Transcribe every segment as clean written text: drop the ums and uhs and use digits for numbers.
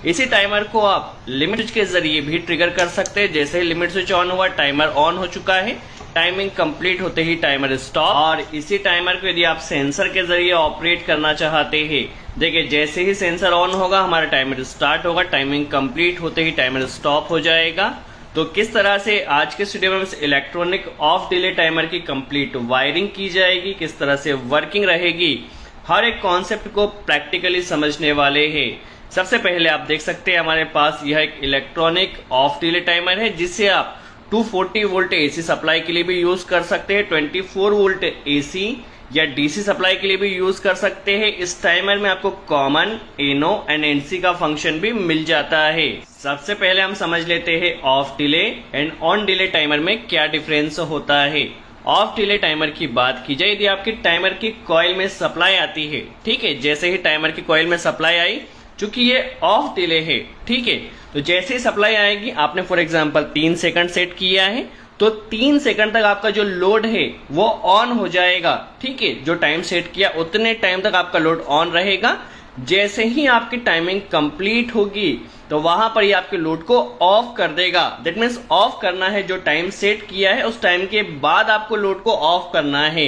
इसी टाइमर को आप लिमिट स्विच के जरिए भी ट्रिगर कर सकते हैं। जैसे ही लिमिट स्विच ऑन हुआ, टाइमर ऑन हो चुका है, टाइमिंग कंप्लीट होते ही टाइमर स्टॉप। और इसी टाइमर को यदि आप सेंसर के जरिए ऑपरेट करना चाहते हैं, देखिए जैसे ही सेंसर ऑन होगा हमारा टाइमर स्टार्ट होगा, टाइमिंग कंप्लीट होते ही टाइमर स्टॉप हो जाएगा। तो किस तरह से आज के वीडियो में इस इलेक्ट्रॉनिक ऑफ डिले टाइमर की कंप्लीट वायरिंग की जाएगी, किस तरह से वर्किंग रहेगी, हर एक कॉन्सेप्ट को प्रैक्टिकली समझने वाले हैं। सबसे पहले आप देख सकते हैं हमारे पास यह एक इलेक्ट्रॉनिक ऑफ डिले टाइमर है, जिससे आप 240 वोल्ट एसी सप्लाई के लिए भी यूज कर सकते हैं, 24 वोल्ट एसी या डीसी सप्लाई के लिए भी यूज कर सकते हैं। इस टाइमर में आपको कॉमन, एनो एंड एनसी का फंक्शन भी मिल जाता है। सबसे पहले हम समझ लेते हैं of delay and on delay timer में क्या डिफरेंस होता है। ऑफ डिले टाइमर की बात की जाए, यदि आपकी टाइमर की कॉइल में सप्लाई आती है, ठीक है, जैसे ही टाइमर की कॉइल में सप्लाई आई, चूंकि ये ऑफ डिले है, ठीक है, तो जैसे ही सप्लाई आएगी, आपने फॉर एग्जांपल 3 सेकंड सेट किया है, तो 3 सेकंड तक आपका जो लोड है वो ऑन हो जाएगा, ठीक है, जो टाइम सेट किया उतने टाइम तक आपका लोड ऑन रहेगा। जैसे ही आपकी टाइमिंग कंप्लीट होगी तो वहां पर ये आपके लोड को ऑफ कर देगा। दैट मीन्स ऑफ करना है, जो टाइम सेट किया है उस टाइम के बाद आपको लोड को ऑफ करना है।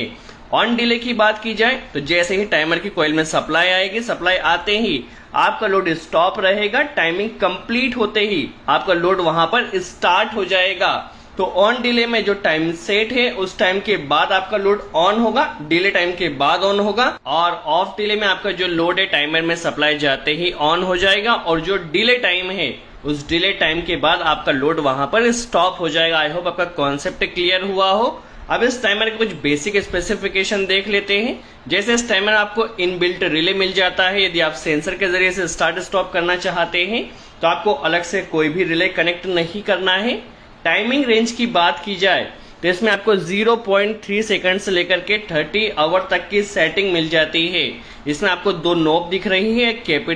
ऑन डिले की बात की जाए तो जैसे ही टाइमर की कॉइल में सप्लाई आएगी, सप्लाई आते ही आपका लोड स्टॉप रहेगा, टाइमिंग कंप्लीट होते ही आपका लोड वहां पर स्टार्ट हो जाएगा। तो ऑन डिले में जो टाइम सेट है उस टाइम के बाद आपका लोड ऑन होगा, डिले टाइम के बाद ऑन होगा। और ऑफ डिले में आपका जो लोड है टाइमर में सप्लाई जाते ही ऑन हो जाएगा, और जो डिले टाइम है उस डिले टाइम के बाद आपका लोड वहां पर स्टॉप हो जाएगा। आई होप आपका कॉन्सेप्ट क्लियर हुआ हो। अब इस टाइमर के कुछ बेसिक स्पेसिफिकेशन देख लेते हैं। जैसे इस टाइमर आपको इनबिल्ट रिले मिल जाता है, यदि आप सेंसर के जरिए से स्टार्ट स्टॉप करना चाहते हैं तो आपको अलग से कोई भी रिले कनेक्ट नहीं करना है। टाइमिंग रेंज की बात की जाए तो इसमें आपको 0.3 सेकंड से लेकर के 30 आवर तक की सेटिंग मिल जाती है। इसमें आपको 2 नॉब दिख रही है, कैपिटल